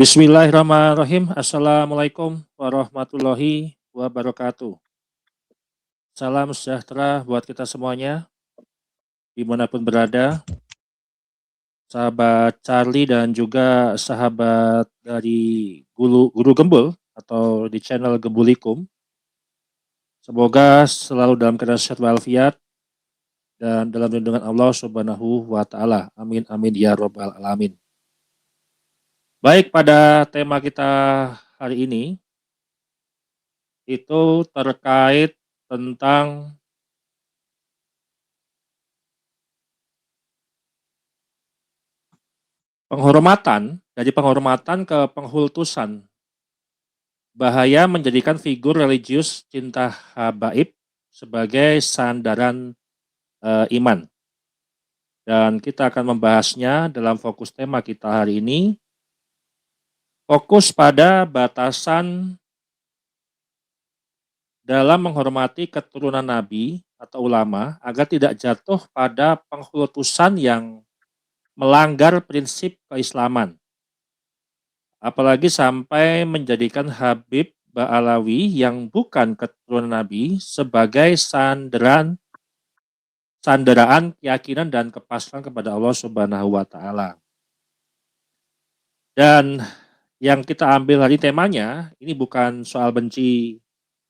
Bismillahirrahmanirrahim. Assalamualaikum warahmatullahi wabarakatuh. Salam sejahtera buat kita semuanya, dimanapun berada. Sahabat Charlie dan juga sahabat dari Guru Gembul atau di channel Gembulikum. Semoga selalu dalam keadaan sehat walafiat dan dalam lindungan Allah Subhanahu wa Ta'ala. Amin, amin, ya Rabbal 'Alamin. Baik, pada tema kita hari ini itu terkait tentang penghormatan, dari penghormatan ke penghultusan. Bahaya menjadikan figur religius cinta habaib sebagai sandaran iman. Dan kita akan membahasnya dalam fokus tema kita hari ini. Fokus pada batasan dalam menghormati keturunan Nabi atau ulama agar tidak jatuh pada penghultusan yang melanggar prinsip keislaman. Apalagi sampai menjadikan Habib Ba'alawi yang bukan keturunan Nabi sebagai sandaraan keyakinan dan kepastian kepada Allah Subhanahu wa Ta'ala. Dan yang kita ambil hari temanya ini bukan soal benci,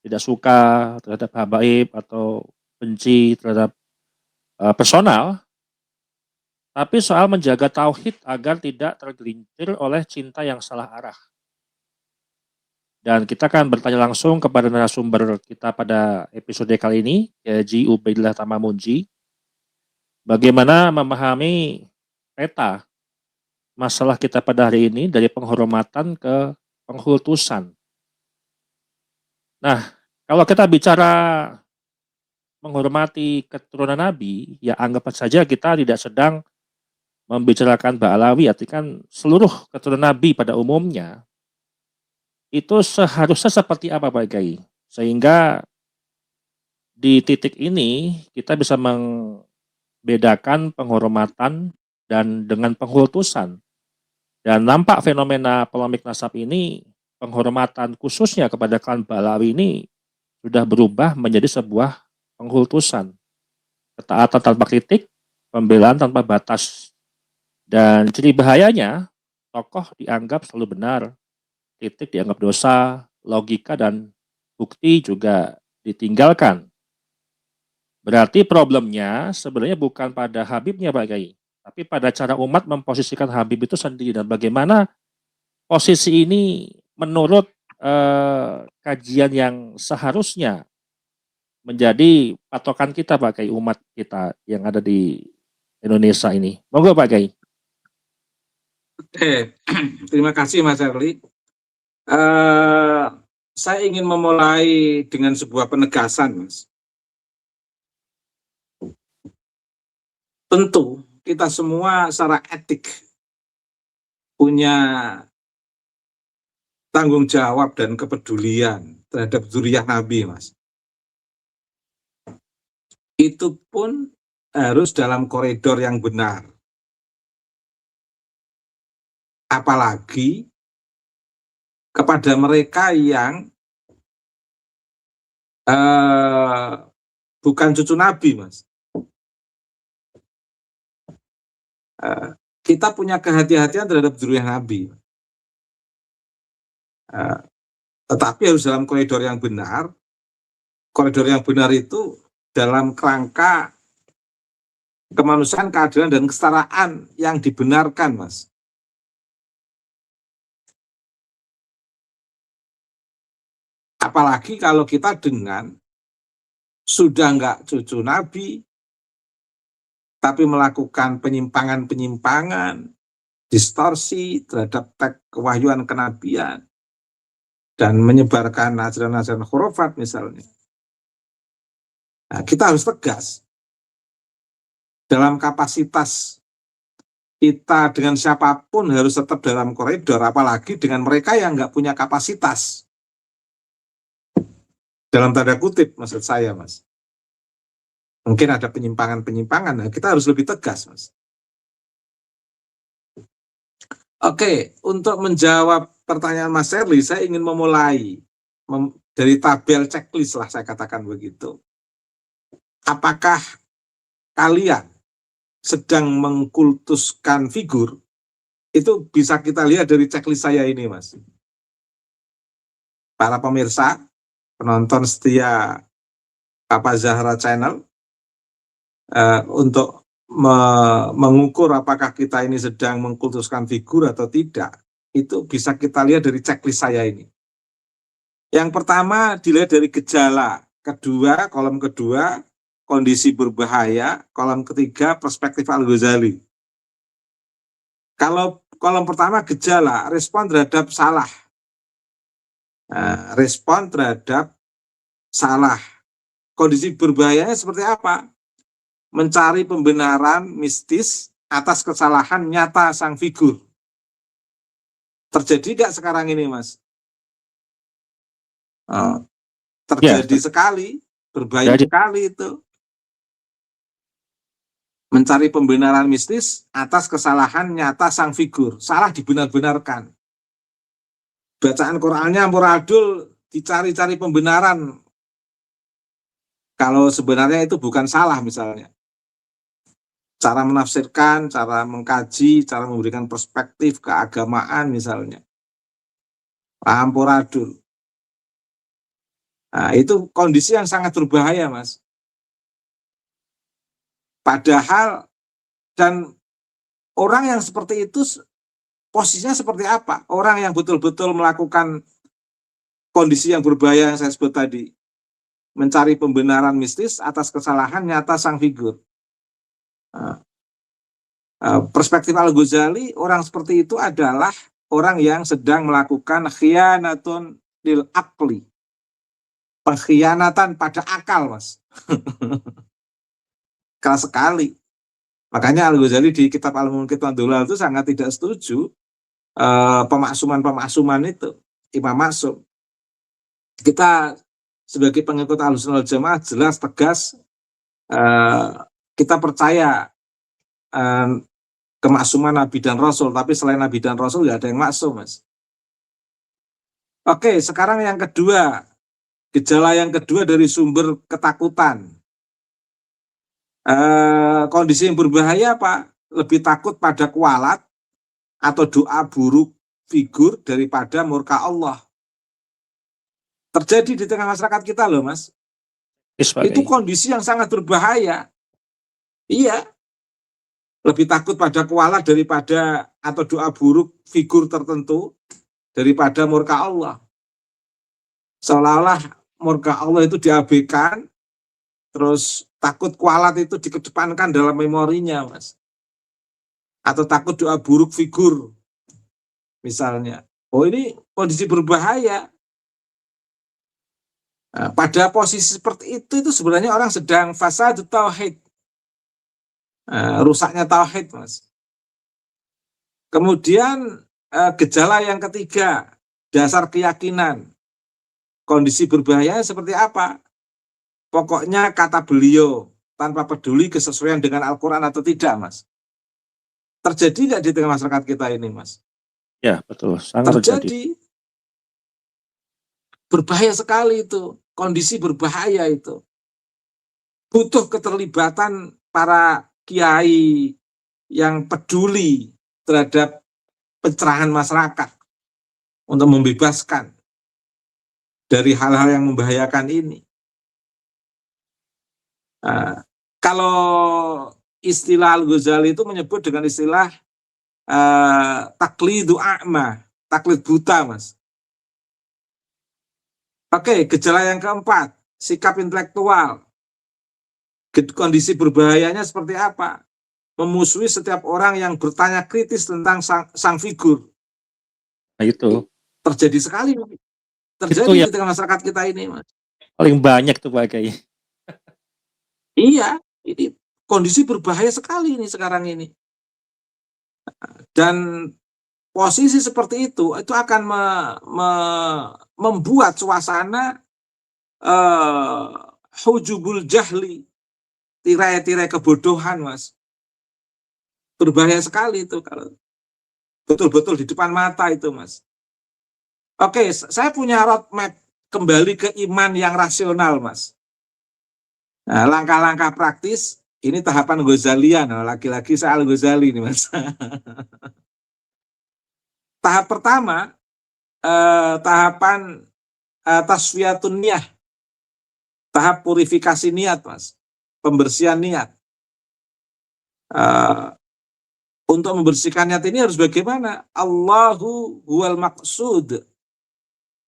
tidak suka terhadap habaib atau benci terhadap personal, tapi soal menjaga tauhid agar tidak tergelincir oleh cinta yang salah arah. Dan kita akan bertanya langsung kepada narasumber kita pada episode kali ini, Haji Ubaidillah Tamamunji. Bagaimana memahami peta masalah kita pada hari ini dari penghormatan ke penghultusan. Nah, kalau kita bicara menghormati keturunan Nabi, ya anggap saja kita tidak sedang membicarakan Ba'alawi, artinya kan seluruh keturunan Nabi pada umumnya itu seharusnya seperti apa Pak Gai? Sehingga di titik ini kita bisa membedakan penghormatan dan dengan penghultusan. Dan nampak fenomena polemik nasab ini, penghormatan khususnya kepada klan Ba'alawi ini sudah berubah menjadi sebuah penghultusan. Ketaatan tanpa kritik, pembelaan tanpa batas. Dan ciri bahayanya, tokoh dianggap selalu benar, kritik dianggap dosa, logika dan bukti juga ditinggalkan. Berarti problemnya sebenarnya bukan pada Habibnya Pak Gai, tapi pada cara umat memposisikan Habib itu sendiri dan bagaimana posisi ini menurut kajian yang seharusnya menjadi patokan kita Pak Gai, umat kita yang ada di Indonesia ini. Monggo Pak Gai. Terima kasih Mas Erli. Saya ingin memulai dengan sebuah penegasan, Mas. Tentu kita semua secara etik punya tanggung jawab dan kepedulian terhadap dzurriyyah Nabi, Mas. Itu pun harus dalam koridor yang benar. Apalagi kepada mereka yang bukan cucu Nabi, Mas. Kita punya kehati-hatian terhadap dzurriyyah Nabi. Tetapi harus dalam koridor yang benar. Koridor yang benar itu dalam kerangka kemanusiaan, keadilan, dan kesetaraan yang dibenarkan, Mas. Apalagi kalau kita dengan sudah nggak cucu Nabi, tapi melakukan penyimpangan-penyimpangan, distorsi terhadap teks kewahyuan kenabian, dan menyebarkan ajaran-ajaran khurafat misalnya. Nah, kita harus tegas dalam kapasitas kita dengan siapapun harus tetap dalam koridor, apalagi dengan mereka yang nggak punya kapasitas. Dalam tanda kutip maksud saya, Mas. Mungkin ada penyimpangan-penyimpangan, nah kita harus lebih tegas, Mas. Oke, untuk menjawab pertanyaan Mas Serli, saya ingin memulai dari tabel checklist lah, saya katakan begitu. Apakah kalian sedang mengkultuskan figur? Itu bisa kita lihat dari checklist saya ini, Mas. Para pemirsa, penonton setia Papa Zahra Channel, untuk mengukur apakah kita ini sedang mengkultuskan figur atau tidak, itu bisa kita lihat dari checklist saya ini. Yang pertama dilihat dari gejala, kedua, kolom kedua, kondisi berbahaya, kolom ketiga, perspektif Al-Ghazali. Kalau kolom pertama gejala, respon terhadap salah. Respon terhadap salah. Kondisi berbahayanya seperti apa? Mencari pembenaran mistis atas kesalahan nyata sang figur. Terjadi nggak sekarang ini, Mas? Terjadi sekali, berbahaya sekali itu. Mencari pembenaran mistis atas kesalahan nyata sang figur. Salah dibenar-benarkan. Bacaan Qur'annya amburadul, dicari-cari pembenaran. Kalau sebenarnya itu bukan salah misalnya. Cara menafsirkan, cara mengkaji, cara memberikan perspektif keagamaan misalnya. Amburadul. Nah, itu kondisi yang sangat berbahaya, Mas. Padahal, dan orang yang seperti itu posisinya seperti apa? Orang yang betul-betul melakukan kondisi yang berbahaya yang saya sebut tadi. Mencari pembenaran mistis atas kesalahan nyata sang figur. Perspektif Al-Ghazali, orang seperti itu adalah orang yang sedang melakukan khianatun lil aqli. Pengkhianatan pada akal, Mas. Keras sekali. Makanya Al-Ghazali di kitab Al-Munqidh wan Dhalal itu sangat tidak setuju pemaksuman itu, Imam Maksum. Kita sebagai pengikut Ahlussunnah wal Jamaah jelas tegas kita percaya kemaksuman Nabi dan Rasul, tapi selain Nabi dan Rasul nggak ada yang maksum, Mas. Oke, sekarang yang kedua, gejala yang kedua dari sumber ketakutan. Kondisi yang berbahaya apa? Lebih takut pada kualat atau doa buruk figur daripada murka Allah. Terjadi di tengah masyarakat kita loh, Mas. Itu kondisi yang sangat berbahaya. Iya. Lebih takut pada kualat daripada atau doa buruk figur tertentu daripada murka Allah. Seolah-olah murka Allah itu diabaikan, terus takut kualat itu dikedepankan dalam memorinya, Mas. Atau takut doa buruk figur, misalnya. Oh, ini kondisi berbahaya. Nah, pada posisi seperti itu sebenarnya orang sedang fasad tauhid. Rusaknya tauhid, Mas. Kemudian gejala yang ketiga, dasar keyakinan. Kondisi berbahaya seperti apa? Pokoknya kata beliau, tanpa peduli kesesuaian dengan Al-Quran atau tidak, Mas. Terjadi nggak di tengah masyarakat kita ini, Mas? Ya, betul. Sangat terjadi. Berbahaya sekali itu. Kondisi berbahaya itu. Butuh keterlibatan para kiai yang peduli terhadap pencerahan masyarakat untuk membebaskan dari hal-hal yang membahayakan ini. Kalau istilah Al-Ghazali itu menyebut dengan istilah taklidu a'ma, taklid buta, Mas. Oke, gejala yang keempat, sikap intelektual. Kondisi berbahayanya seperti apa? Memusuhi setiap orang yang bertanya kritis tentang sang figur. Nah, itu terjadi sekali. Terjadi di tengah masyarakat kita ini, Mas. Paling banyak tuh Pak Kiai. Iya, ini kondisi berbahaya sekali ini sekarang ini. Dan posisi seperti itu akan membuat suasana hujubul jahli, tirai-tirai kebodohan, Mas. Berbahaya sekali itu kalau betul-betul di depan mata itu, Mas. Oke, saya punya roadmap kembali ke iman yang rasional, Mas. Nah, langkah-langkah praktis, ini tahapan Ghazalian. Nah, laki-laki saya Al-Ghazali nih, Mas. Tahap pertama, tahapan tasfiyatun niyah, tahap purifikasi niat, Mas. Pembersihan niat. Untuk membersihkan niat ini harus bagaimana? Allahu huwal maksud.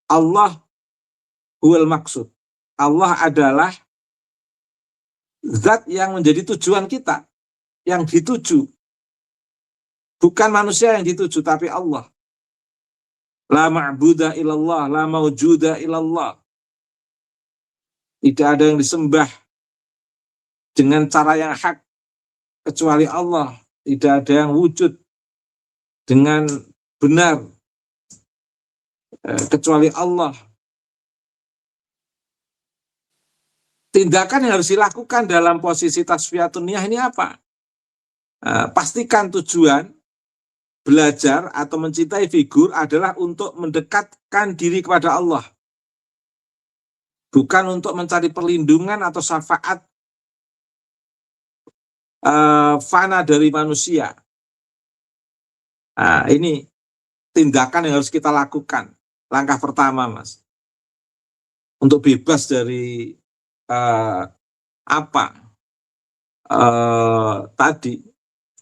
Allah huwal maksud. Allah adalah zat yang menjadi tujuan kita, yang dituju. Bukan manusia yang dituju, tapi Allah. La ma'buda illallah, la mawjuda illallah. Tidak ada yang disembah dengan cara yang hak kecuali Allah. Tidak ada yang wujud dengan benar kecuali Allah. Tindakan yang harus dilakukan dalam posisi tasfiyatun niyah ini apa? Pastikan tujuan belajar atau mencintai figur adalah untuk mendekatkan diri kepada Allah. Bukan untuk mencari perlindungan atau syafaat fana dari manusia. Nah, ini tindakan yang harus kita lakukan. Langkah pertama, Mas. Untuk bebas dari tadi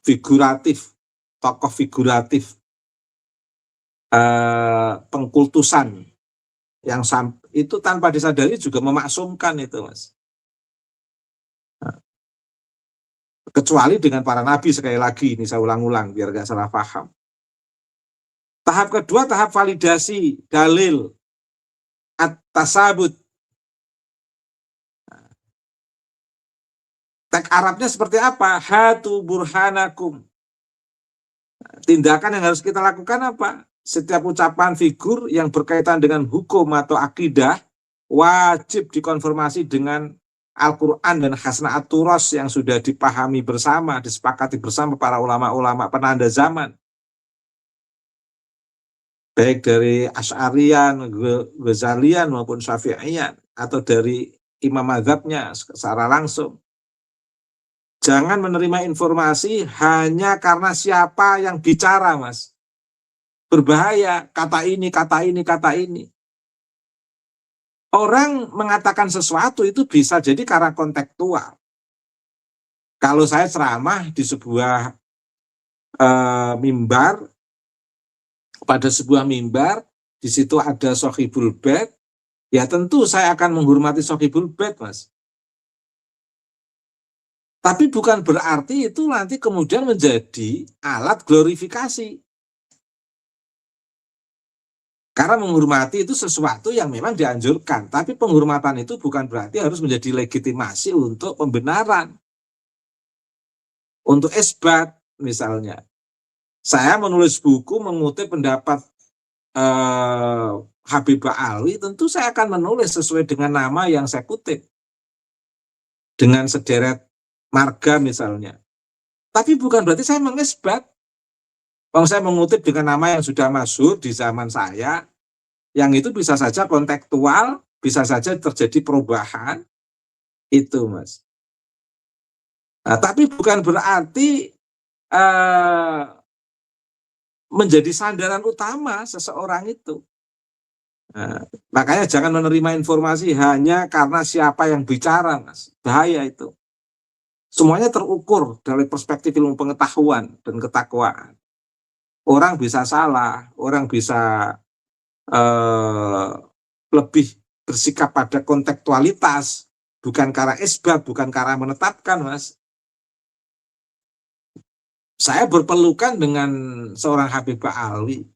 figuratif, tokoh figuratif, pengkultusan yang itu tanpa disadari juga memaksumkan itu, Mas. Kecuali dengan para nabi, sekali lagi ini saya ulang-ulang biar gak salah paham. Tahap kedua, tahap validasi dalil at-tasabut. Teks Arabnya seperti apa? Hatu burhanakum. Tindakan yang harus kita lakukan apa? Setiap ucapan figur yang berkaitan dengan hukum atau akidah wajib dikonfirmasi dengan Al-Quran dan Hasna'at Turos yang sudah dipahami bersama, disepakati bersama para ulama-ulama penanda zaman. Baik dari Asy'ariyan, Ghazalian maupun Syafi'iyan, atau dari imam mazhabnya secara langsung. Jangan menerima informasi hanya karena siapa yang bicara, Mas. Berbahaya, kata ini, kata ini, kata ini. Orang mengatakan sesuatu itu bisa jadi karena kontekstual. Kalau saya ceramah di sebuah mimbar, pada sebuah mimbar, di situ ada Sohibul Bait, ya tentu saya akan menghormati Sohibul Bait, Mas. Tapi bukan berarti itu nanti kemudian menjadi alat glorifikasi. Karena menghormati itu sesuatu yang memang dianjurkan. Tapi penghormatan itu bukan berarti harus menjadi legitimasi untuk pembenaran. Untuk isbat misalnya. Saya menulis buku mengutip pendapat Habibah Alwi, tentu saya akan menulis sesuai dengan nama yang saya kutip. Dengan sederet marga misalnya. Tapi bukan berarti saya mengisbat. Kalau saya mengutip dengan nama yang sudah masyhur di zaman saya, yang itu bisa saja kontekstual, bisa saja terjadi perubahan, itu, Mas. Nah, tapi bukan berarti menjadi sandaran utama seseorang itu. Nah, makanya jangan menerima informasi hanya karena siapa yang bicara, Mas. Bahaya itu. Semuanya terukur dari perspektif ilmu pengetahuan dan ketakwaan. Orang bisa salah, orang bisa lebih bersikap pada kontekstualitas, bukan karena isbat, bukan karena menetapkan, Mas. Saya berpelukan dengan seorang Habibah Alwi.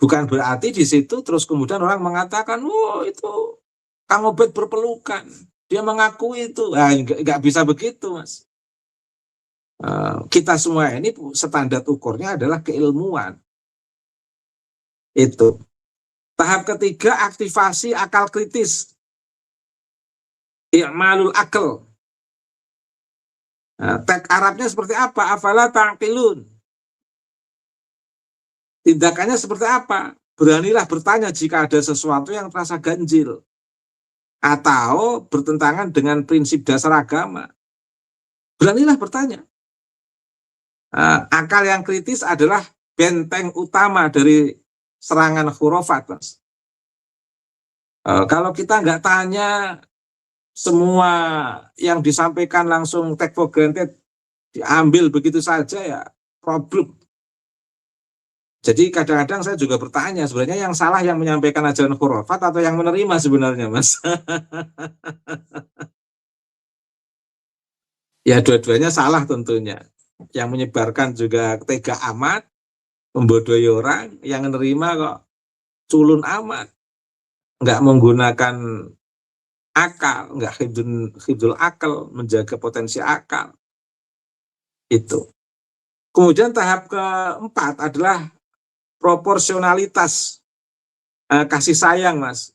Bukan berarti di situ terus kemudian orang mengatakan, oh itu Kang Obed berpelukan. Dia mengakui itu. Nah, nggak bisa begitu, Mas. Kita semua ini standar ukurnya adalah keilmuan. Itu. Tahap ketiga, aktivasi akal kritis. I'malul akal. Teks Arabnya seperti apa? Afala ta'qilun. Tindakannya seperti apa? Beranilah bertanya jika ada sesuatu yang terasa ganjil atau bertentangan dengan prinsip dasar agama. Beranilah bertanya. Akal yang kritis adalah benteng utama dari serangan khurafat, Mas. Kalau kita nggak tanya, semua yang disampaikan langsung take for granted, diambil begitu saja, ya problem. Jadi kadang-kadang saya juga bertanya, sebenarnya yang salah yang menyampaikan ajaran khurafat atau yang menerima sebenarnya, Mas? Ya dua-duanya salah tentunya. Yang menyebarkan juga tega amat, membodohi orang, yang menerima kok culun amat, nggak menggunakan akal, nggak hidul akal, menjaga potensi akal. Itu. Kemudian tahap keempat adalah proporsionalitas kasih sayang, Mas.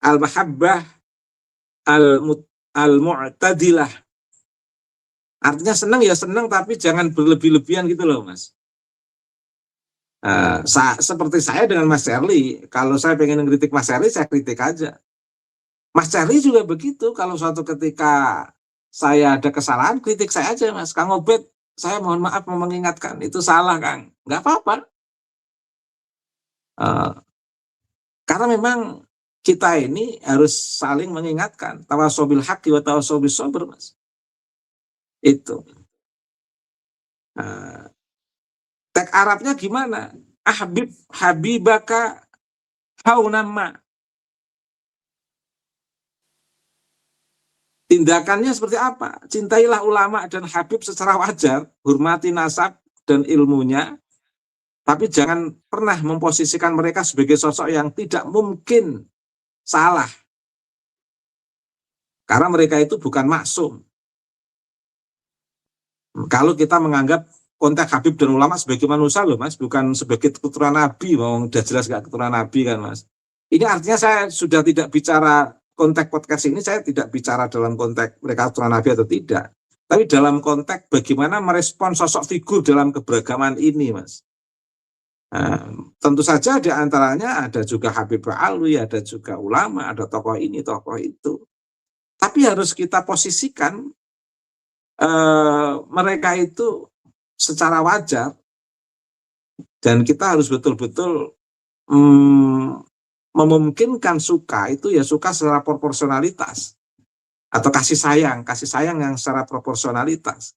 Al-mahabbah al-mu'tadilah. Artinya senang ya senang, tapi jangan berlebih-lebihan gitu loh, Mas. Seperti saya dengan Mas Charlie, kalau saya pengen ngeritik Mas Charlie, saya kritik aja. Mas Charlie juga begitu, kalau suatu ketika saya ada kesalahan, kritik saya aja, Mas. Kang Obed, saya mohon maaf mau mengingatkan, itu salah, Kang. Nggak apa-apa. Karena memang kita ini harus saling mengingatkan. Tawasobil haqqi wa tawasobil sabr, Mas. Itu. Teks Arabnya gimana? Habibaka haunamma. Tindakannya seperti apa? Cintailah ulama dan habib secara wajar, hormati nasab dan ilmunya, tapi jangan pernah memposisikan mereka sebagai sosok yang tidak mungkin salah. Karena mereka itu bukan maksum. Kalau kita menganggap konteks Habib dan ulama sebagai manusia loh, Mas, bukan sebagai keturunan Nabi, udah jelas gak keturunan Nabi kan, Mas. Ini artinya saya sudah tidak bicara konteks podcast ini, saya tidak bicara dalam konteks mereka keturunan Nabi atau tidak, tapi dalam konteks bagaimana merespon sosok figur dalam keberagaman ini, Mas. Tentu saja di antaranya ada juga Habib Alwi, ada juga ulama, ada tokoh ini, tokoh itu. Tapi harus kita posisikan mereka itu secara wajar, dan kita harus betul-betul memungkinkan suka itu ya suka secara proporsionalitas, atau kasih sayang yang secara proporsionalitas.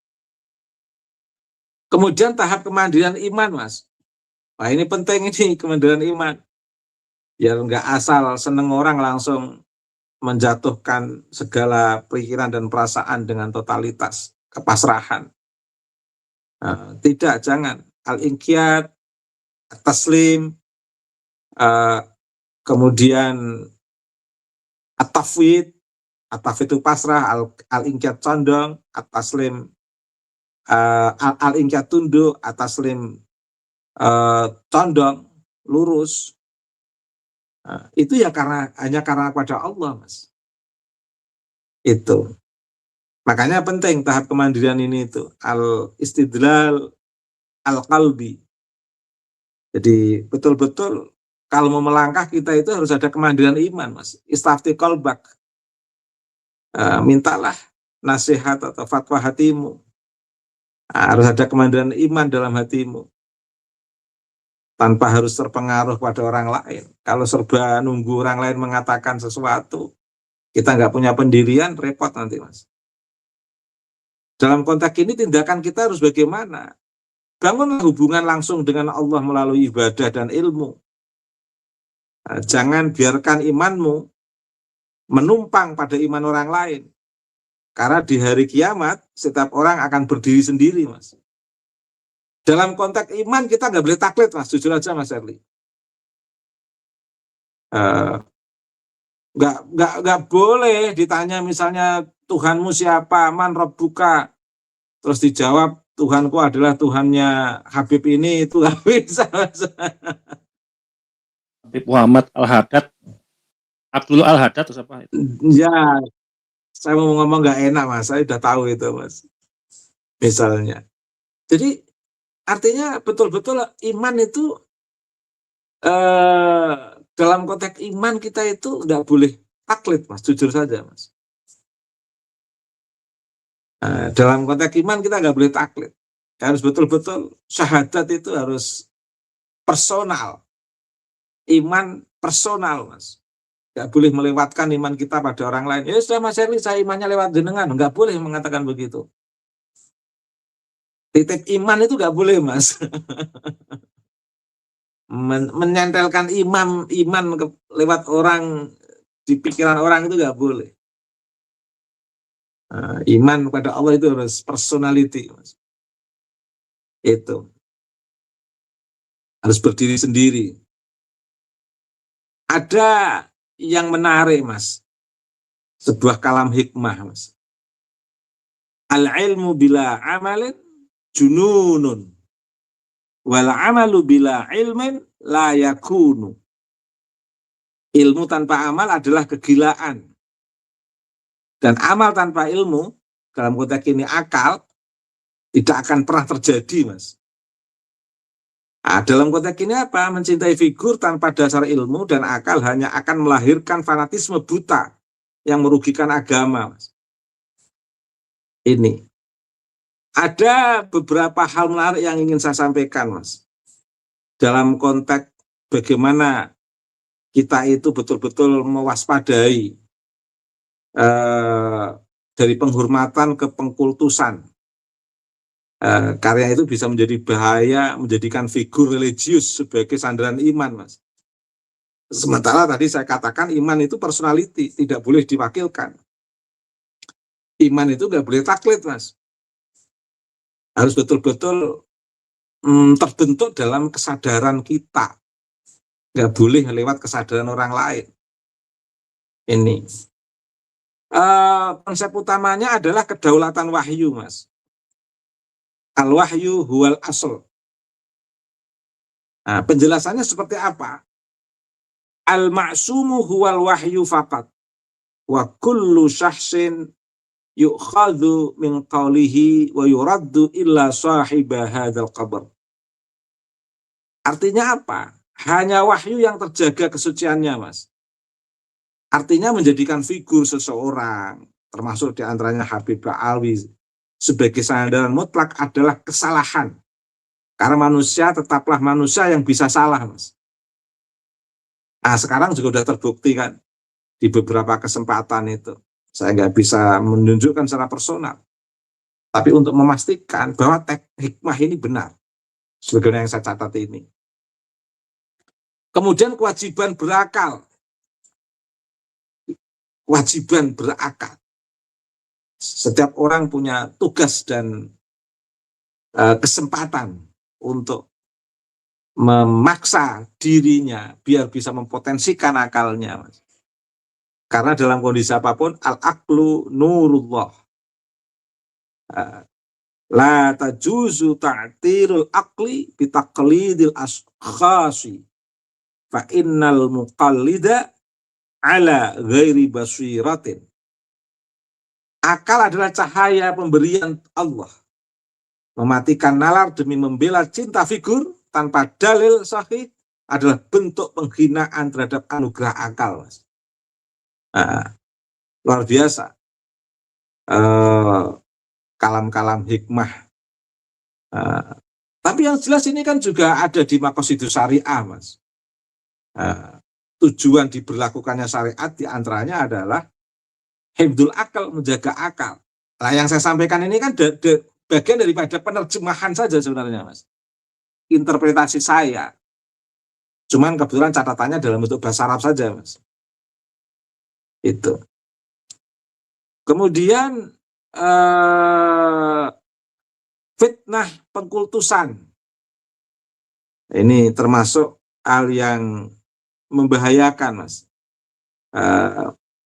Kemudian tahap kemandirian iman, Mas. Nah ini penting, ini kemandirian iman, ya nggak asal seneng orang langsung menjatuhkan segala pikiran dan perasaan dengan totalitas kepasrahan. Tidak, jangan. Al-inqiyad, taslim, kemudian at-tafwid itu pasrah, al-inqiyad condong, at-taslim, al-inqiyad tunduk, at-taslim condong, lurus. Itu ya hanya karena kepada Allah, Mas. Itu. Makanya penting tahap kemandirian ini itu al-istidlal al-qalbi. Jadi betul-betul kalau mau melangkah kita itu harus ada kemandirian iman, Mas. Istafti qalbak. Mintalah nasihat atau fatwa hatimu. Harus ada kemandirian iman dalam hatimu. Tanpa harus terpengaruh pada orang lain. Kalau serba nunggu orang lain mengatakan sesuatu, kita nggak punya pendirian, repot nanti, Mas. Dalam konteks ini tindakan kita harus bagaimana? Bangunlah hubungan langsung dengan Allah melalui ibadah dan ilmu. Jangan biarkan imanmu menumpang pada iman orang lain. Karena di hari kiamat, setiap orang akan berdiri sendiri, Mas. Dalam konteks iman kita nggak boleh taklid, Mas. Jujur aja, Mas Erli. Nggak boleh ditanya misalnya Tuhanmu siapa, man rabbuka, terus dijawab Tuhanku adalah Tuhannya Habib ini, itu nggak bisa. Habib Muhammad Al-Haddad, Abdullah Al-Haddad atau apa itu? Ya, saya mau ngomong nggak enak, Mas, saya udah tahu itu, Mas. Misalnya. Jadi artinya betul-betul iman itu dalam konteks iman kita itu nggak boleh taklid, Mas, jujur saja, Mas. Dalam konteks iman kita nggak boleh taklid. Harus betul-betul syahadat itu harus personal. Iman personal, Mas. Nggak boleh melewatkan iman kita pada orang lain. Ya sudah, Mas Herli, saya imannya lewat jenengan. Nggak boleh mengatakan begitu. Titik iman itu nggak boleh, Mas. Menyentelkan iman lewat orang, di pikiran orang itu nggak boleh. Iman kepada Allah itu harus personality, Mas. Itu harus berdiri sendiri. Ada yang menarik, Mas, sebuah kalam hikmah, Mas. Al-ilmu bila amalin jununun, wal amalu bila ilmin la yakunu. Ilmu tanpa amal adalah kegilaan, dan amal tanpa ilmu, dalam konteks ini akal, tidak akan pernah terjadi, Mas. Dalam konteks ini apa? Mencintai figur tanpa dasar ilmu dan akal hanya akan melahirkan fanatisme buta yang merugikan agama, Mas. Ini. Ada beberapa hal menarik yang ingin saya sampaikan, Mas. Dalam konteks bagaimana kita itu betul-betul mewaspadai dari penghormatan ke pengkultusan. Karya itu bisa menjadi bahaya, menjadikan figur religius sebagai sandaran iman, Mas. Sementara tadi saya katakan iman itu personality, tidak boleh diwakilkan. Iman itu nggak boleh taklid, Mas. Harus betul-betul terbentuk dalam kesadaran kita. Nggak boleh lewat kesadaran orang lain. Ini. Konsep utamanya adalah kedaulatan wahyu, Mas. Al-wahyu huwal asl. Penjelasannya seperti apa? Al-ma'sumu huwal wahyu faqat. Wa kullu syahsin yu'khadhu min qawlihi wa yuraddu illa sahiba hadzal qabr. Artinya apa? Hanya wahyu yang terjaga kesuciannya, Mas. Artinya menjadikan figur seseorang, termasuk diantaranya Habib Ba'alwi, sebagai sandaran mutlak adalah kesalahan. Karena manusia tetaplah manusia yang bisa salah, Mas. Sekarang juga sudah terbukti kan, di beberapa kesempatan itu. Saya nggak bisa menunjukkan secara personal. Tapi untuk memastikan bahwa hikmah ini benar. Sebagaimana yang saya catat ini. Kemudian kewajiban berakal. Kewajiban berakal. Setiap orang punya tugas dan kesempatan untuk memaksa dirinya biar bisa mempotensikan akalnya, Mas. Karena dalam kondisi apapun, al-aqlu nurullah. La tajuzu ta'tirul aqli bitaqlidil ashkhasi. Fa innal muqallida ala ghairi basiratin. Akal adalah cahaya pemberian Allah. Mematikan nalar demi membela cinta figur tanpa dalil sahih adalah bentuk penghinaan terhadap anugerah akal, Mas. Luar biasa. Kalam-kalam hikmah. Tapi yang jelas ini kan juga ada di Maqasidus Syariah, Mas. Tujuan diberlakukannya syariat diantaranya adalah hifdzul akal, menjaga akal. Nah, yang saya sampaikan ini kan bagian daripada penerjemahan saja sebenarnya, Mas. Interpretasi saya. Cuman kebetulan catatannya dalam bentuk bahasa Arab saja, Mas. Itu. Kemudian fitnah pengkultusan. Ini termasuk hal yang membahayakan, Mas.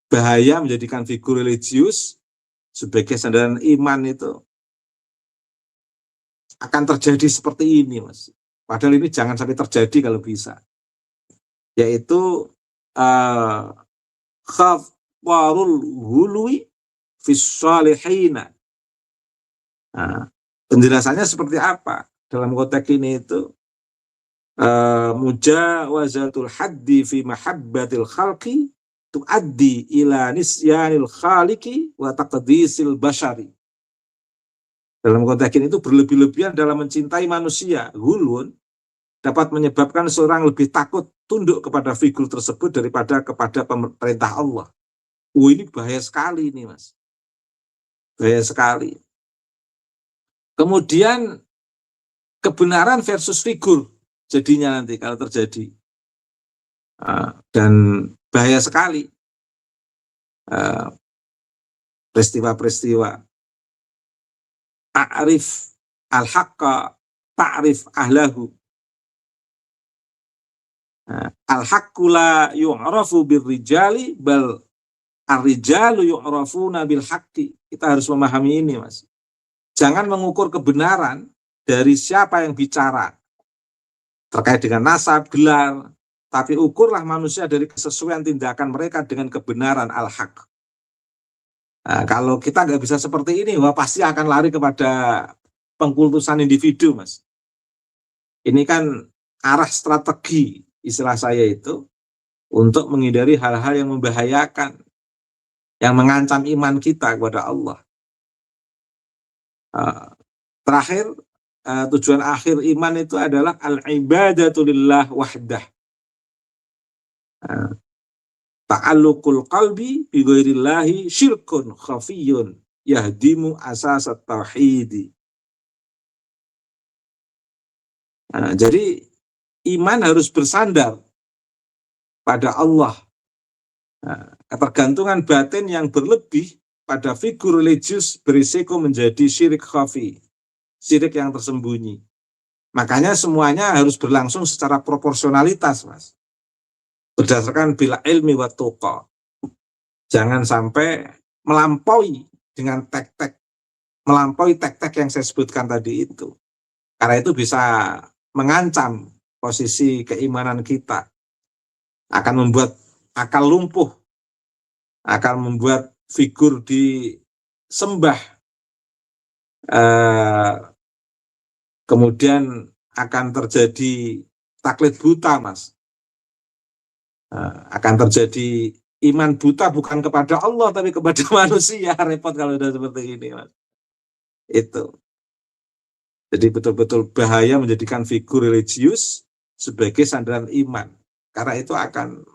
Bahaya menjadikan figur religius sebagai sandaran iman itu akan terjadi seperti ini, Mas. Padahal ini jangan sampai terjadi kalau bisa. Yaitu khafwarul hulwi fis salihina. Penjelasannya seperti apa? Dalam konteks ini itu mujawazatul haddi fi mahabbatil khalqi tuaddi ila nisyanil khaliqi wa taqdisil bashari. Dalam konteks ini itu berlebih-lebihan dalam mencintai manusia, hulun, dapat menyebabkan seorang lebih takut tunduk kepada figur tersebut daripada kepada perintah Allah. Ini bahaya sekali ini, Mas. Bahaya sekali. Kemudian kebenaran versus figur jadinya nanti kalau terjadi. Dan bahaya sekali peristiwa-peristiwa. A'rif al-haqqa ta'rif ahlahu. Al-haqqu la yu'rafu birrijali bal ar-rijalu yu'rafuna bil haqqi. Kita harus memahami ini, Mas. Jangan mengukur kebenaran dari siapa yang bicara terkait dengan nasab, gelar, tapi ukurlah manusia dari kesesuaian tindakan mereka dengan kebenaran al-haq. Nah, kalau kita nggak bisa seperti ini, wah pasti akan lari kepada pengkultusan individu, Mas. Ini kan arah strategi, istilah saya itu, untuk menghindari hal-hal yang membahayakan, yang mengancam iman kita kepada Allah. Terakhir, tujuan akhir iman itu adalah al-ibadatu lillah wahdah. Ta'alluqul qalbi bi ghairillahi syirkun khafiyun yahdimu asasat tauhid. Jadi iman harus bersandar pada Allah. Ketergantungan batin yang berlebih pada figur religius berisiko menjadi syirik khafi, syirik yang tersembunyi. Makanya semuanya harus berlangsung secara proporsionalitas, Mas. Berdasarkan bila ilmi wa tuqa. Jangan sampai melampaui dengan melampaui tek-tek yang saya sebutkan tadi itu. Karena itu bisa mengancam posisi keimanan kita. Akan membuat akal lumpuh. Akan membuat figur disembah. Kemudian akan terjadi taklid buta, Mas. Akan terjadi iman buta bukan kepada Allah tapi kepada manusia. Repot kalau udah seperti ini, Mas. Itu. Jadi betul-betul bahaya menjadikan figur religius sebagai sandaran iman. Karena itu akan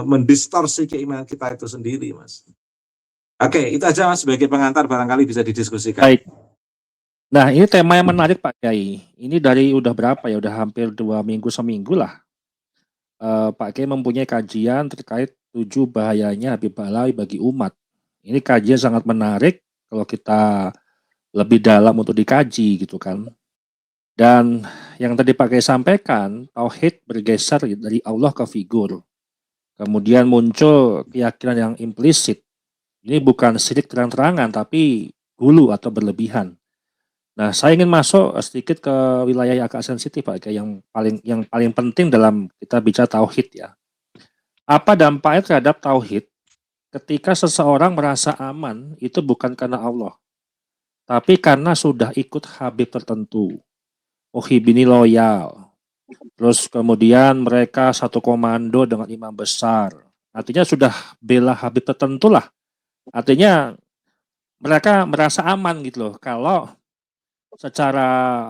mendistorsi keimanan kita itu sendiri, Mas. Oke, itu aja, Mas, sebagai pengantar, barangkali bisa didiskusikan. Baik. Nah, ini tema yang menarik, Pak Kiai. Ini dari udah berapa ya? Udah hampir 2 minggu, seminggu lah. Pak Kiai mempunyai kajian terkait 7 bahayanya Habib Ba'alawi bagi umat. Ini kajian sangat menarik kalau kita lebih dalam untuk dikaji gitu kan. Dan yang tadi Pak Kiai sampaikan, tauhid bergeser dari Allah ke figur. Kemudian muncul keyakinan yang implisit. Ini bukan syirik terang-terangan tapi hulu atau berlebihan. Nah, saya ingin masuk sedikit ke wilayah yang agak sensitif, Pak, yang paling penting dalam kita bicara tauhid ya. Apa dampaknya terhadap tauhid ketika seseorang merasa aman itu bukan karena Allah, tapi karena sudah ikut Habib tertentu. Habib ini loyal. Terus kemudian mereka satu komando dengan imam besar. Artinya sudah bela Habib tertentu lah. Artinya mereka merasa aman gitu loh. Kalau secara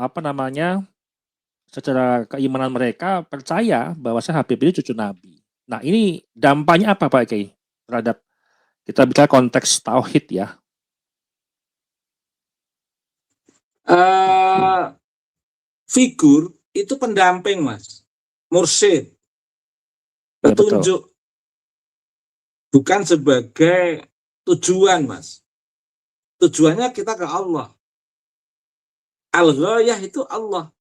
secara keimanan mereka percaya bahwa Habib ini cucu Nabi. Nah, ini dampaknya apa, Pak Kiai terhadap kita bicara konteks tauhid ya? Figur itu pendamping, Mas, mursyid, petunjuk, ya, bukan sebagai tujuan, Mas. Tujuannya kita ke Allah. Al-ghayah itu Allah.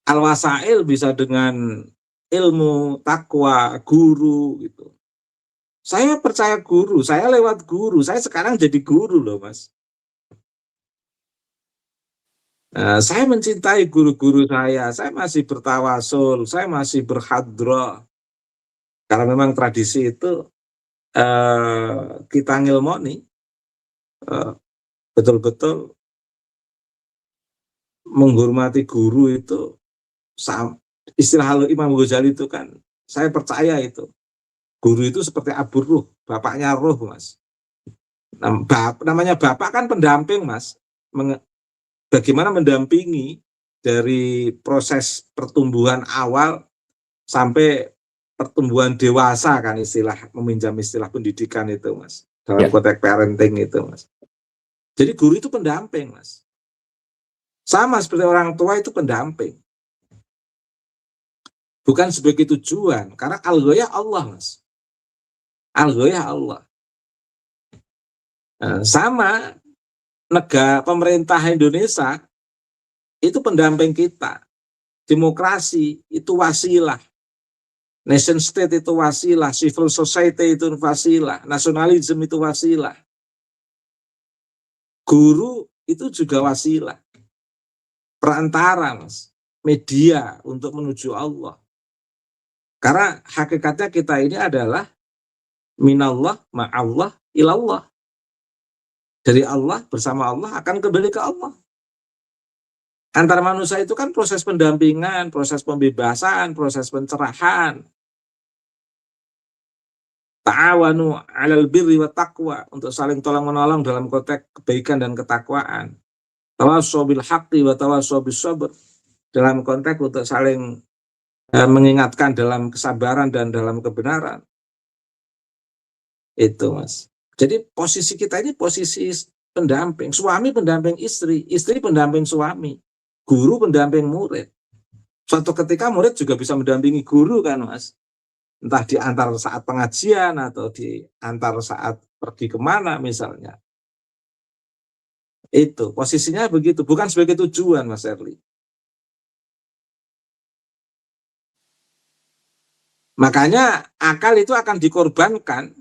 Al-wasail bisa dengan ilmu, takwa, guru gitu. Saya percaya guru, saya lewat guru, saya sekarang jadi guru loh, Mas. Saya mencintai guru-guru saya masih bertawasul, saya masih berhadrah. Karena memang tradisi itu kita ngilmoni betul-betul menghormati guru itu Istilah Imam Ghazali itu kan, saya percaya itu. Guru itu seperti abu ruh, bapaknya roh, Mas. Namanya bapak kan pendamping, Mas. Bagaimana mendampingi dari proses pertumbuhan awal sampai pertumbuhan dewasa, kan meminjam istilah pendidikan itu, Mas. Dalam konteks parenting itu, Mas. Jadi guru itu pendamping, Mas. Sama seperti orang tua itu pendamping. Bukan sebagai tujuan, karena al-ghayah Allah, Mas. Al-ghayah Allah. Sama negara pemerintah Indonesia itu pendamping kita. Demokrasi itu wasilah. Nation state itu wasilah, civil society itu wasilah, nasionalisme itu wasilah. Guru itu juga wasilah. Perantara, Mas. Media untuk menuju Allah. Karena hakikatnya kita ini adalah minallah ma'allah ilallah. Dari Allah bersama Allah akan kembali ke Allah. Antar manusia itu kan proses pendampingan, proses pembebasan, proses pencerahan. Ta'awanu 'alal birri wa taqwa, untuk saling tolong-menolong dalam konteks kebaikan dan ketakwaan. Tawassaw bil haqqi wa tawassaw bis sabr, dalam konteks untuk saling mengingatkan dalam kesabaran dan dalam kebenaran. Itu, Mas. Jadi posisi kita ini posisi pendamping. Suami pendamping istri, istri pendamping suami, guru pendamping murid. Suatu ketika murid juga bisa mendampingi guru, kan, Mas. Entah di antar saat pengajian atau di antar saat pergi kemana misalnya. Itu posisinya begitu, bukan sebagai tujuan, Mas Erli. Makanya akal itu akan dikorbankan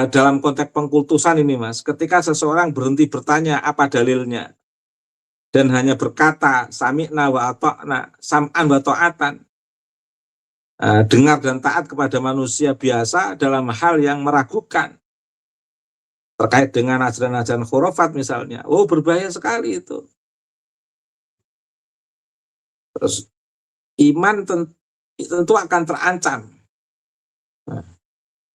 dalam konteks pengkultusan ini, Mas. Ketika seseorang berhenti bertanya apa dalilnya dan hanya berkata sami'na wa ata'na, sam'an wa ta'atan, dengar dan taat kepada manusia biasa dalam hal yang meragukan terkait dengan ajaran-ajaran khurafat misalnya. Oh, berbahaya sekali itu. Terus iman tentu akan terancam.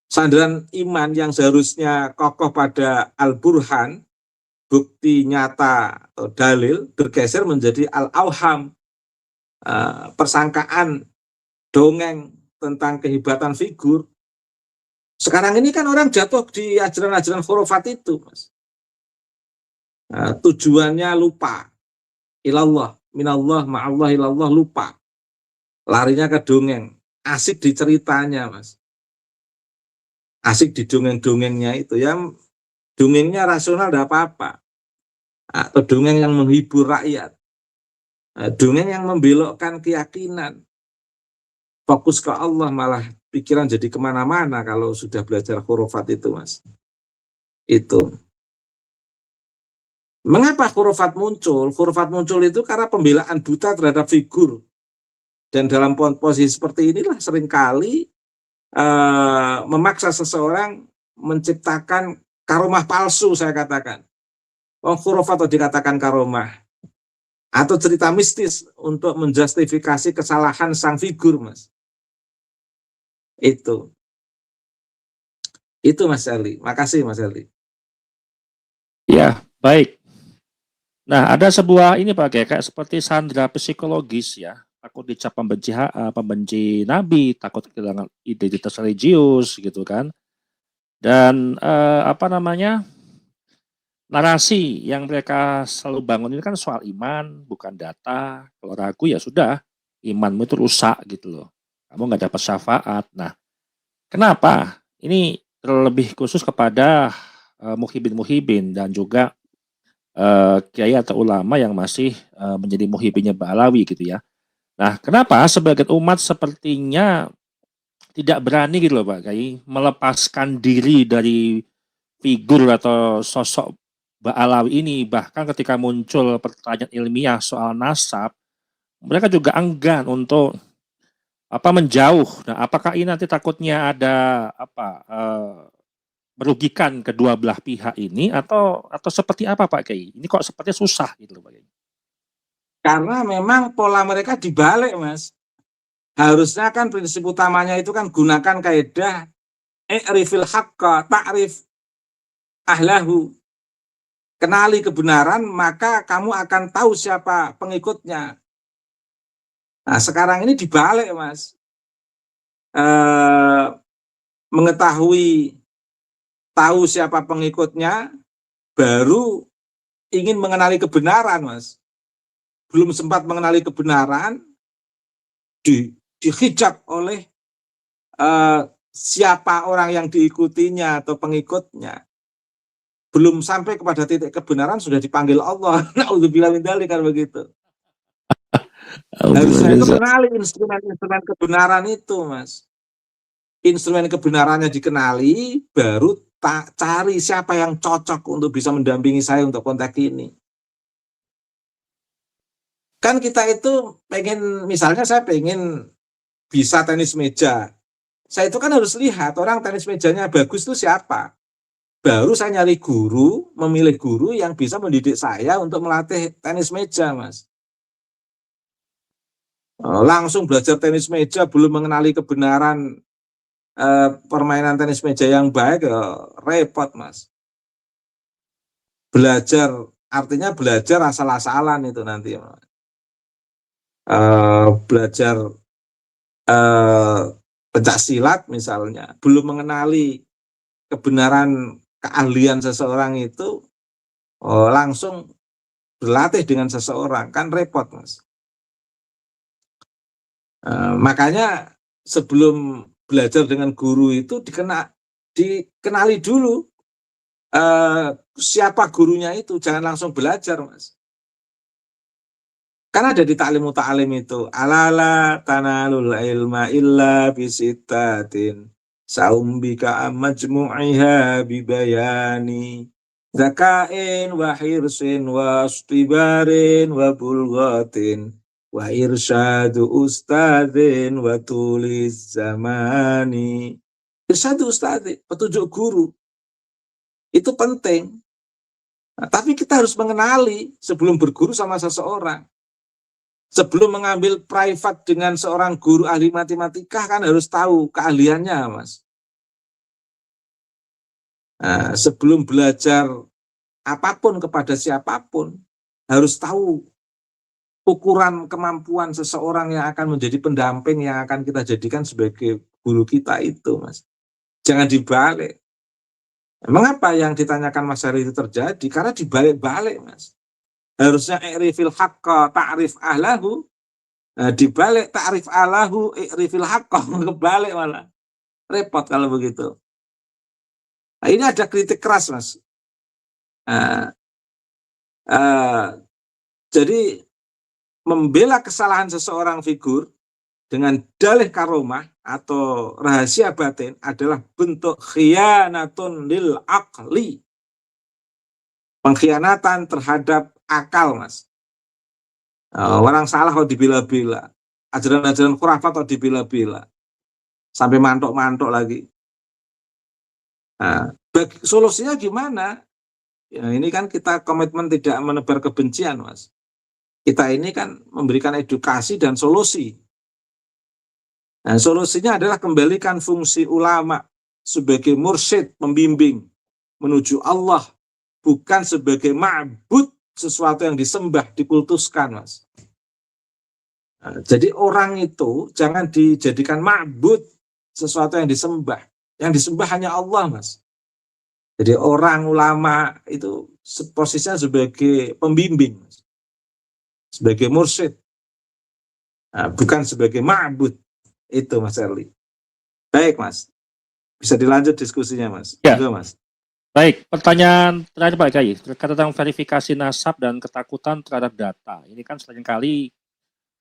Sandaran iman yang seharusnya kokoh pada al-burhan, bukti nyata atau dalil, bergeser menjadi al-auham, persangkaan, dongeng tentang kehebatan figur. Sekarang ini kan orang jatuh di ajaran-ajaran khurafat itu, Mas. Tujuannya lupa. Ilallah, minallah, ma'allah, ilallah, lupa. Larinya ke dongeng. Asik di ceritanya, Mas. Asik di dongeng-dongengnya itu. Yang dongengnya rasional tidak apa-apa. Atau dongeng yang menghibur rakyat. Dongeng yang membelokkan keyakinan. Fokus ke Allah, malah pikiran jadi kemana-mana kalau sudah belajar khurafat itu, Mas. Itu. Mengapa khurafat muncul? Khurafat muncul itu karena pembelaan buta terhadap figur. Dan dalam posisi seperti inilah seringkali memaksa seseorang menciptakan karomah palsu, saya katakan. Khurafat atau dikatakan karomah. Atau cerita mistis untuk menjustifikasi kesalahan sang figur, Mas. Itu Mas Eli. Makasih, Mas Eli. Ya, baik. Nah, ada sebuah ini Pak, kayak seperti sandera psikologis ya. Takut dicap pembenci Nabi, takut kehilangan identitas religius gitu kan. Dan narasi yang mereka selalu bangun ini kan soal iman, bukan data. Kalau ragu ya sudah, imanmu itu rusak gitu loh. Kamu nggak dapat syafaat. Nah, kenapa? Ini terlebih khusus kepada muhibin dan juga kiai atau ulama yang masih menjadi muhibinnya Ba'alawi gitu ya. Nah, kenapa sebagian umat sepertinya tidak berani gitu loh Pak Kiai melepaskan diri dari figur atau sosok Ba'alawi ini, bahkan ketika muncul pertanyaan ilmiah soal nasab, mereka juga enggan untuk menjauh. Nah, apakah ini nanti takutnya ada merugikan kedua belah pihak ini atau seperti apa Pak Kiai? Ini kok sepertinya susah gitu loh Pak Kiai. Karena memang pola mereka dibalik, Mas. Harusnya kan prinsip utamanya itu kan gunakan kaidah i'rifil haqqa ta'rif ahlahu. Kenali kebenaran, maka kamu akan tahu siapa pengikutnya. Nah, sekarang ini dibalik, Mas. Mengetahui, tahu siapa pengikutnya, baru ingin mengenali kebenaran, Mas. Belum sempat mengenali kebenaran, dihijab oleh siapa orang yang diikutinya atau pengikutnya. Belum sampai kepada titik kebenaran sudah dipanggil Allah. Na'udzubillah min dzalik, kan begitu. Harusnya itu kenali instrumen-instrumen kebenaran itu, Mas. Instrumen kebenarannya dikenali, baru cari siapa yang cocok untuk bisa mendampingi saya untuk konteks ini. Kan kita itu pengen, misalnya saya pengen bisa tenis meja. Saya itu kan harus lihat orang tenis mejanya bagus itu siapa. Baru saya nyari guru, memilih guru yang bisa mendidik saya untuk melatih tenis meja, Mas. Langsung belajar tenis meja, belum mengenali kebenaran permainan tenis meja yang baik, repot, Mas. Belajar, artinya belajar asal-asalan itu nanti, Mas. Belajar pencak silat misalnya, belum mengenali kebenaran keahlian seseorang itu, langsung berlatih dengan seseorang, kan repot, Mas. Makanya sebelum belajar dengan guru itu dikenali dulu siapa gurunya itu, jangan langsung belajar, Mas. Kan ada di ta'lim muta'alim itu, alala tanalul ilma illa bisittatin saumbika majmu'iha bibayani zakain wa hirsin wa astibarin wa bulghatin wa irsyadu ustadzin wa tulis zamani. Irsyadu ustadzin, petunjuk guru, itu penting. Nah, tapi kita harus mengenali sebelum berguru sama seseorang. Sebelum mengambil private dengan seorang guru ahli matematika kan harus tahu keahliannya, Mas. Nah, sebelum belajar apapun kepada siapapun, harus tahu ukuran kemampuan seseorang yang akan menjadi pendamping yang akan kita jadikan sebagai guru kita itu, Mas. Jangan dibalik. Mengapa yang ditanyakan Mas Heri itu terjadi? Karena dibalik-balik, Mas. Harusnya i'rifil haqqa ta'rif ahlahu. Nah, dibalik ta'rif ahlahu i'rifil haqqa, kebalik malah. Repot kalau begitu. Nah, ini ada kritik keras, Mas. Jadi membela kesalahan seseorang figur dengan dalih karomah atau rahasia batin adalah bentuk khianatun lil aqli. Pengkhianatan terhadap akal, Mas. Orang salah kok dibela-bela. Ajaran-ajaran khurafat kok dibela-bela. Sampai mantok-mantok lagi. Nah, solusinya gimana? Ya, ini kan kita komitmen tidak menebar kebencian, Mas. Kita ini kan memberikan edukasi dan solusi. Nah, solusinya adalah kembalikan fungsi ulama sebagai mursyid, pembimbing menuju Allah, bukan sebagai ma'bud, sesuatu yang disembah, dikultuskan, Mas. Nah, jadi orang itu jangan dijadikan ma'bud, sesuatu yang disembah. Yang disembah hanya Allah, Mas. Jadi orang ulama itu posisinya sebagai pembimbing, Mas. Sebagai mursyid. Nah, bukan sebagai ma'bud. Itu, Mas Erli. Baik, Mas. Bisa dilanjut diskusinya, Mas. Ya. Enggak, Mas. Baik, pertanyaan terakhir Pak Kiai, terkait tentang verifikasi nasab dan ketakutan terhadap data. Ini kan seringkali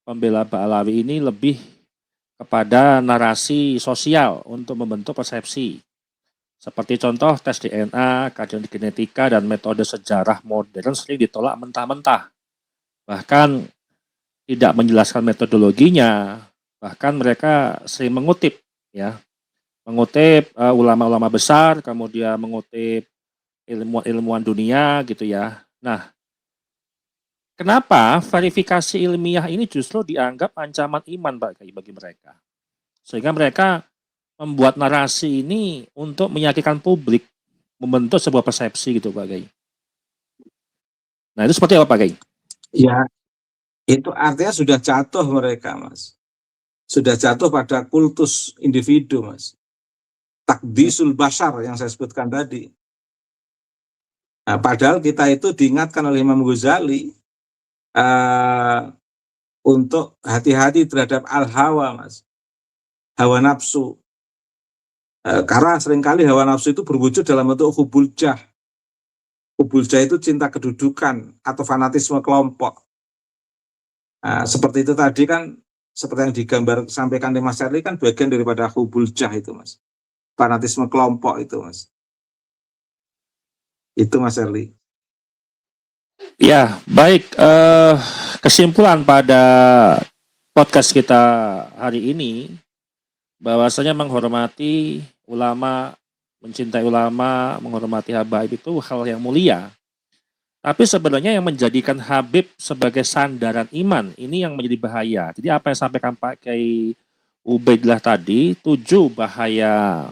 pembela Ba'alawi ini lebih kepada narasi sosial untuk membentuk persepsi. Seperti contoh tes DNA, kajian genetika, dan metode sejarah modern sering ditolak mentah-mentah. Bahkan tidak menjelaskan metodologinya, bahkan mereka sering mengutip, ya, ulama-ulama besar, kemudian mengutip ilmuwan-ilmuwan dunia gitu ya. Nah, kenapa verifikasi ilmiah ini justru dianggap ancaman iman Pak Kiai bagi mereka? Sehingga mereka membuat narasi ini untuk meyakinkan publik, membentuk sebuah persepsi gitu Pak Kiai. Nah itu seperti apa Pak Kiai? Ya, itu artinya sudah jatuh mereka, Mas. Sudah jatuh pada kultus individu, Mas. Takdisul bashar yang saya sebutkan tadi. Nah, padahal kita itu diingatkan oleh Imam Ghazali untuk hati-hati terhadap al-hawa, Mas. Hawa nafsu. Karena seringkali hawa nafsu itu berwujud dalam bentuk hubul jah. Hubul jah itu cinta kedudukan atau fanatisme kelompok. Nah, seperti itu tadi kan, seperti yang digambar sampaikan oleh Mas Charlie kan bagian daripada hubul jah itu, Mas. Fanatisme kelompok itu, Mas. Itu Mas Charlie. Ya, baik. Kesimpulan pada podcast kita hari ini, bahwasanya menghormati ulama, mencintai ulama, menghormati habaib itu hal yang mulia. Tapi sebenarnya yang menjadikan Habib sebagai sandaran iman, ini yang menjadi bahaya. Jadi apa yang sampaikan Pak Kiai Ubaidillah tadi, 7 bahaya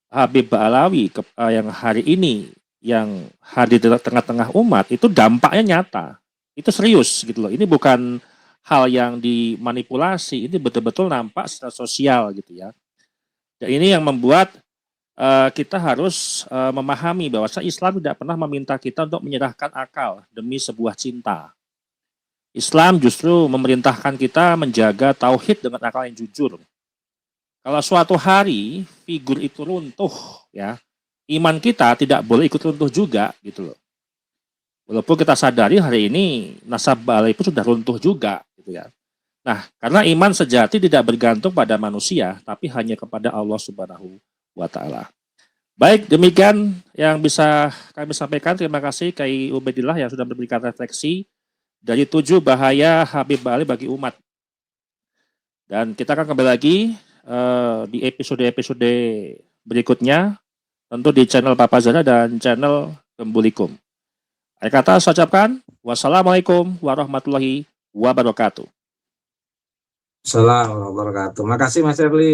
Habib Ba'alawi yang hari ini, yang hadir di tengah-tengah umat, itu dampaknya nyata. Itu serius gitu loh. Ini bukan hal yang dimanipulasi, ini betul-betul nampak secara sosial gitu ya. Dan ini yang membuat kita harus memahami bahwa Islam tidak pernah meminta kita untuk menyerahkan akal demi sebuah cinta. Islam justru memerintahkan kita menjaga tauhid dengan akal yang jujur. Kalau suatu hari figur itu runtuh, ya, iman kita tidak boleh ikut runtuh juga, gitu loh. Walaupun kita sadari hari ini nasab Ba'alawi itu sudah runtuh juga, gitu ya. Nah, karena iman sejati tidak bergantung pada manusia, tapi hanya kepada Allah Subhanahu wa Ta'ala. Baik, demikian yang bisa kami sampaikan. Terima kasih Kiai Ubaidillah yang sudah memberikan refleksi dari 7 bahaya Habib Ba'alawi bagi umat. Dan kita akan kembali lagi di episode-episode berikutnya, tentu di channel Papa Zara dan channel Gembulikum. Akhir kata saya ucapkan wassalamualaikum warahmatullahi wabarakatuh. Assalamualaikum warahmatullahi wabarakatuh. Makasih Mas Charlie.